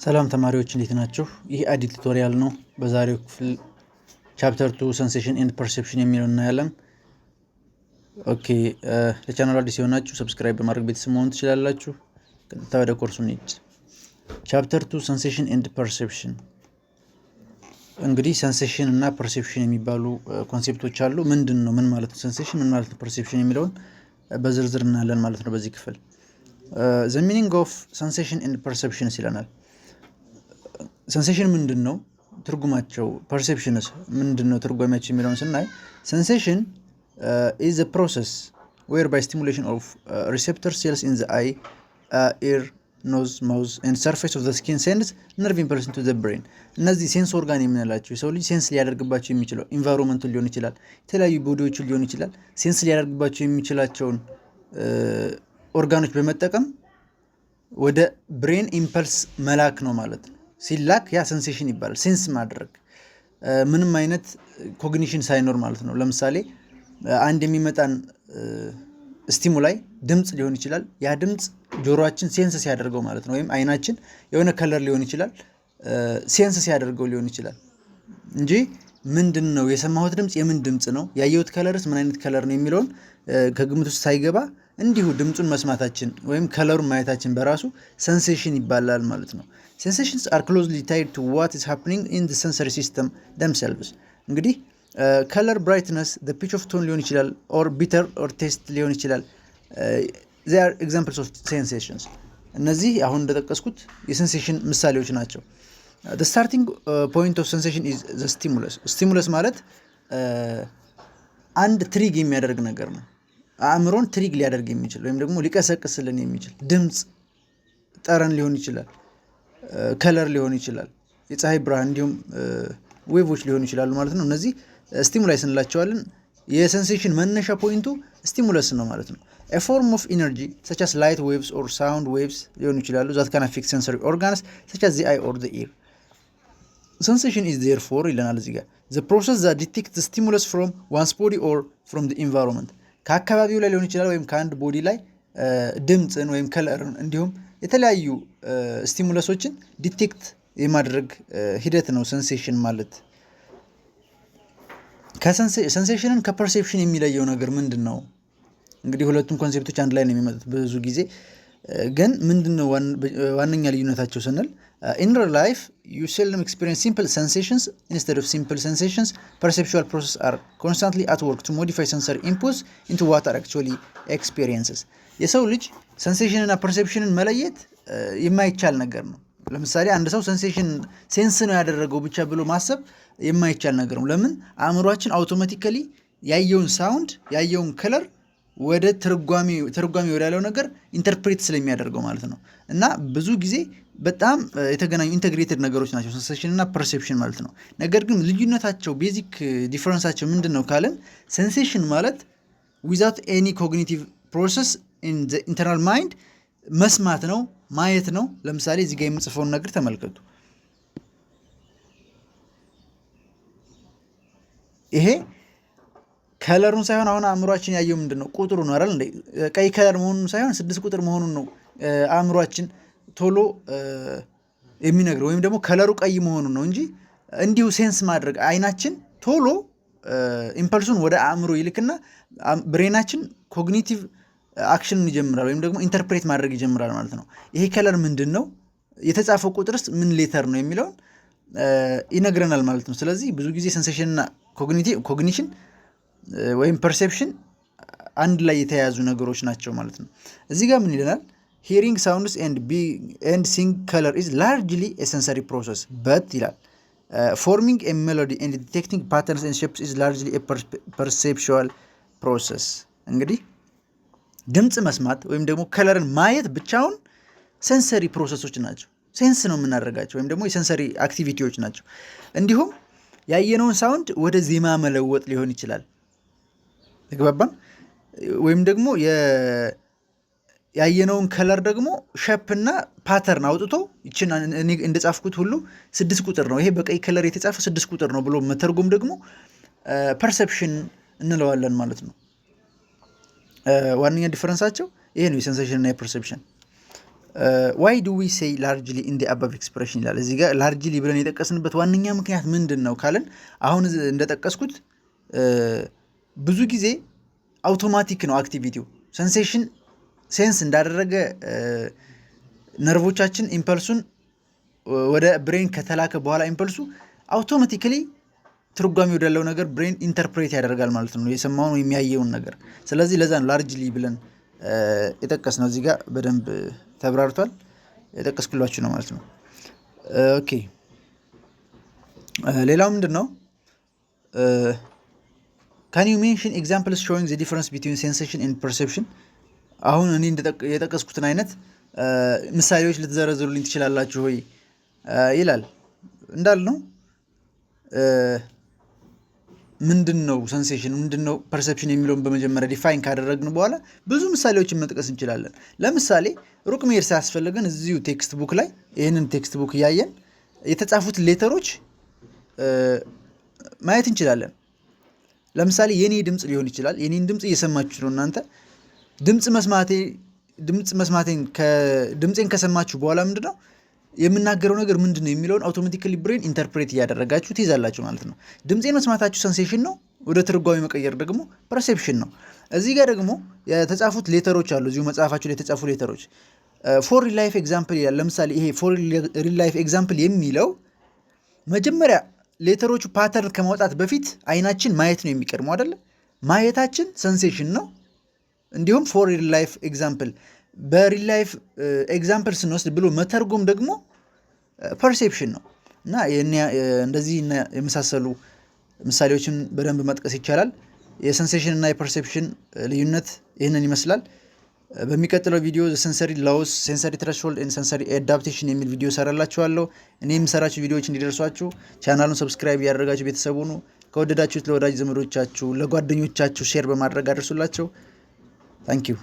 ሰላም ተማሪዎች እንዴት ናችሁ? ይህ አዲስ ቱቶሪያል ነው። በዛሬው ክፍል ቻፕተር 2 ሴንሴሽን ኤንድ ፐርሴፕሽን የሚለውን እናያለን። ኦኬ ለቻናሉ አዲስ የሆናችሁ ሰብስክራይብ በማድረግ ቤተሰብ መሆን ትችላላችሁ። ቀጥታ ወደ ኮርሱ እንሂድ። ቻፕተር 2 ሴንሴሽን ኤንድ ፐርሴፕሽን። እንግዲህ ሴንሴሽን እና ፐርሴፕሽን የሚባሉ ኮንሴፕቶች አሉ። ምንድነው ምን ማለት ነው ሴንሴሽን ምን ማለት ነው ፐርሴፕሽን የሚለውን በዝርዝር እናያለን ማለት ነው በዚህ ክፍል። the meaning of sensation and perception ይለናል። ሴንሴሽን ምንድነው ትርጉማቸው፣ ፐርሴፕሽንስ ምንድነው ትርጉማቸው የሚለውን ስናይ ሴንሴሽን is a process whereby stimulation of receptor cells in the eye, ear, nose, mouth and surface of the skin sends nerve impulse to the brain። እነዚህ ሴንስ ኦርጋን የምንላቸው የሰው ልጅ ሴንስ ሊያደርግባቸው የሚችለው ኢንቫይሮንመንት ሊሆን ይችላል፣ የተለያዩ ቦዲዎች ሊሆን ይችላል። ሴንስ ሊያደርግባቸው የሚችላቸውን ኦርጋኖች በመጠቀም ወደ ብሬን ኢምፐልስ መላክ ነው ማለት ነው። ሲላክ ያ ሴንሴሽን ይባላል። ሴንስ ማድረግ ምንም አይነት ኮግኒሽን ሳይኖር ማለት ነው። ለምሳሌ አንድ የሚመጣን ስቲሙላይ ድምጽ ሊሆን ይችላል። ያ ድምጽ ጆሮአችን ሴንስ ሲያደርገው ማለት ነው፣ ወይም አይናችን የሆነ ከለር ሊሆን ይችላል ሴንስ ሲያደርገው ሊሆን ይችላል እንጂ ምንድነው የሰማሁት ድምጽ የምን ድምጽ ነው፣ ያየሁት ከለርስ ምን አይነት ከለር ነው የሚለውን ከግምት ውስጥ ሳይገባ እንዲሁ ድምጹን መስማታችን ወይም ከለሩን ማየታችን በራሱ ሴንሴሽን ይባላል ማለት ነው። Sensations are closely tied to what is happening in the sensory system themselves። እንግዲህ color brightness, the pitch of tone ሊሆን ይችላል or bitter or taste ሊሆን ይችላል። they are examples of sensations። እነዚህ አሁን እንደጠቀስኩት የሴንሴሽን ምሳሌዎች ናቸው። the starting point of sensation is the stimulus። stimulus ማለት አንድ ትሪግ የሚያደርግ ነገር ነው። አእምሮን ትሪግ ሊያደርግ የሚችል ወይም ደግሞ ሊቀሰቅስልን የሚችል ድምጽ፣ ጠረን ሊሆን ይችላል፣ ከለር ሊሆን ይችላል፣ የፀሐይ ብርሃን እንዲሁም ዌቮች ሊሆኑ ይችላሉ ማለት ነው። እነዚህ ስቲሙላስ እንላቸዋለን። የሴንሴሽን መነሻ ፖይንቱ ስቲሙለስ ነው ማለት ነው። a form of energy such as light waves or sound waves ሊሆኑ ይችላሉ that can affect sensory organs such as the eye or the ear። sensation is therefore ይለናል እዚህ ጋር the process that detects the stimulus from one's body or from the environment። ከአካባቢው ላይ ሊሆን ይችላል ወይም ከአንድ ቦዲ ላይ ድምጽን ወይም ከለርን እንዲሁም የተለያዩ ስቲሙለሶችን ዲቴክት የማድረግ ሂደት ነው ሴንሴሽን ማለት። ሴንሴሽንን ከፐርሴፕሽን የሚለየው ነገር ምንድነው? እንግዲህ ሁለቱም ኮንሴፕቶች አንድ ላይ ነው የሚመጡት ብዙ ጊዜ፣ ግን ምንድነው ዋነኛ ልዩነታቸው ስንል in real life you seldom experience simple sensations instead of simple sensations. Perceptual processes are constantly at work to modify sensory inputs into what are actually experiences። የሰው ልጅ ሴንሴሽን እና ፐርሴፕሽንን መለየት የማይቻል ነገር ነው። ለምሳሌ አንድ ሰው ሴንስ ነው ያደረገው ብቻ ብሎ ማሰብ የማይቻል ነገር ነው። ለምን? አእምሯችን አውቶማቲካሊ ያየውን ሳውንድ ያየውን ከለር ወደ ትርጓሜ ወዳለው ነገር ኢንተርፕሬት ስለሚያደርገው ማለት ነው። እና ብዙ ጊዜ በጣም የተገናኙ ኢንተግሬትድ ነገሮች ናቸው ሴንሴሽን እና ፐርሴፕሽን ማለት ነው። ነገር ግን ልዩነታቸው ቤዚክ ዲፈረንሳቸው ምንድነው ካለን ሴንሴሽን ማለት ዊዛውት ኤኒ ኮግኒቲቭ ፕሮሰስ ኢን ዘ ኢንተርናል ማይንድ መስማት ነው፣ ማየት ነው። ለምሳሌ እዚህ ጋር የምጽፈውን ነገር ተመልከቱ። ይሄ ከለሩን ሳይሆን አሁን አእምሯችን ያየው ምንድነው ቁጥሩ ነው አይደል እንዴ? ቀይ ከለር መሆኑን ሳይሆን 6 ቁጥር መሆኑን ነው አእምሯችን ቶሎ የሚነግረው፣ ወይም ደግሞ ከለሩ ቀይ መሆኑን ነው እንጂ እንዲሁ ሴንስ ማድረግ አይናችን ቶሎ ኢምፐልሱን ወደ አእምሮ ይልክና ብሬናችን ኮግኒቲቭ አክሽን ይጀምራል ወይም ደግሞ ኢንተርፕሬት ማድረግ ይጀምራል ማለት ነው። ይሄ ከለር ምንድነው፣ የተጻፈው ቁጥርስ ምን ሌተር ነው የሚለውን ይነግረናል ማለት ነው። ስለዚህ ብዙ ጊዜ ሴንሴሽን እና ኮግኒሽን ወይም ፐርሴፕሽን አንድ ላይ የተያያዙ ነገሮች ናቸው ማለት ነው። እዚህ ጋር ምን ይለናል? hearing sounds and seeing color is largely a sensory process but ይላል forming a melody and detecting patterns and shapes is largely a perceptual process። እንግዲህ ድምጽ መስማት ወይም ደግሞ ከለርን ማየት ብቻውን ሴንሰሪ ፕሮሰሶች ናቸው። ሴንስ ነው የምናደርጋቸው ወይም ደግሞ የሴንሰሪ አክቲቪቲዎች ናቸው። እንዲሁም ያየነውን ሳውንድ ወደ ዜማ መለወጥ ሊሆን ይችላል። ተግባባን? ወይም ደግሞ ያየነውን ከለር ደግሞ ሼፕ እና ፓተርን አውጥቶ ይችን እንደጻፍኩት ሁሉ 6 ቁጥር ነው ይሄ በቀይ ከለር የተጻፈ 6 ቁጥር ነው ብሎ መተርጎም ደግሞ ፐርሴፕሽን እንለዋለን ማለት ነው። ዋነኛ ዲፈረንሳቸው ይሄ ነው፣ የሴንሴሽን እና የፐርሴፕሽን። ዋይ ዱ ዊ ሴይ ላርጅሊ ኢን ዲ አባቭ ኤክስፕሬሽን ይላል። እዚህ ጋር ላርጅሊ ብለን የጠቀስንበት ዋነኛ ምክንያት ምንድን ነው ካለን አሁን እንደጠቀስኩት ብዙ ጊዜ አውቶማቲክ ነው አክቲቪቲው። ሴንሴሽን ሴንስ እንዳደረገ ነርቮቻችን ኢምፐልሱን ወደ ብሬን ከተላከ በኋላ ኢምፐልሱ አውቶማቲካሊ ትርጓሜ ወዳለው ነገር ብሬን ኢንተርፕሬት ያደርጋል ማለት ነው፣ የሰማውን ወይም ያየውን ነገር። ስለዚህ ለዛ ነው ላርጅሊ ብለን የጠቀስ ነው። እዚህ ጋር በደንብ ተብራርቷል፣ የጠቀስኩላችሁ ነው ማለት ነው። ኦኬ ሌላው ምንድን ነው? ካን ዩ ሜንሽን ኤግዛምፕልስ ሾዊንግ ዘ ዲፍረንስ ቢትዊን ሴንሴሽን ኤንድ ፐርሴፕሽን? አሁን እኔ የጠቀስኩትን አይነት ምሳሌዎች ልትዘረዝሩልኝ ትችላላችሁ ወይ ይላል። እንዳልነው ምንድን ነው ሴንሴሽን፣ ምንድን ነው ፐርሴፕሽን የሚለውን በመጀመሪያ ዲፋይን ካደረግን በኋላ ብዙ ምሳሌዎችን መጥቀስ እንችላለን። ለምሳሌ ሩቅ መሄድ ሳያስፈልገን እዚሁ ቴክስት ቡክ ላይ ይህንን ቴክስት ቡክ እያየን የተጻፉት ሌተሮች ማየት እንችላለን። ለምሳሌ የኔ ድምፅ ሊሆን ይችላል። የኔን ድምፅ እየሰማችሁ ነው እናንተ። ድምፄን ከሰማችሁ በኋላ ምንድነው የምናገረው ነገር ምንድን ነው የሚለውን አውቶማቲካሊ ብሬን ኢንተርፕሬት እያደረጋችሁ ትይዛላችሁ ማለት ነው። ድምፄን መስማታችሁ ሴንሴሽን ነው፣ ወደ ትርጓሜ መቀየር ደግሞ ፐርሴፕሽን ነው። እዚህ ጋር ደግሞ የተጻፉት ሌተሮች አሉ፣ እዚሁ መጽሐፋችሁ ላይ የተጻፉ ሌተሮች ፎር ሪል ላይፍ ኤግዛምፕል ይላል። ለምሳሌ ይሄ ፎር ሪል ላይፍ ኤግዛምፕል የሚለው መጀመሪያ ሌተሮቹ ፓተርን ከማውጣት በፊት አይናችን ማየት ነው የሚቀድመው አይደለ? ማየታችን ሴንሴሽን ነው። እንዲሁም ፎር ሪል ላይፍ ኤግዛምፕል በሪል ላይፍ ኤግዛምፕል ስንወስድ ብሎ መተርጎም ደግሞ ፐርሴፕሽን ነው። እና እንደዚህ የመሳሰሉ ምሳሌዎችን በደንብ መጥቀስ ይቻላል። የሴንሴሽን እና የፐርሴፕሽን ልዩነት ይህንን ይመስላል። በሚቀጥለው ቪዲዮ ሴንሰሪ ላውስ፣ ሴንሰሪ ትሬሽሆልድ ኤንድ ሴንሰሪ አዳፕቴሽን የሚል ቪዲዮ ሰራላችኋለሁ። እኔ የምሰራችሁ ቪዲዮዎች እንዲደርሷችሁ ቻናሉን ሰብስክራይብ ያደረጋችሁ ቤተሰቡ ነው። ከወደዳችሁት ለወዳጅ ዘመዶቻችሁ፣ ለጓደኞቻችሁ ሼር በማድረግ አድርሱላቸው። ታንኪዩ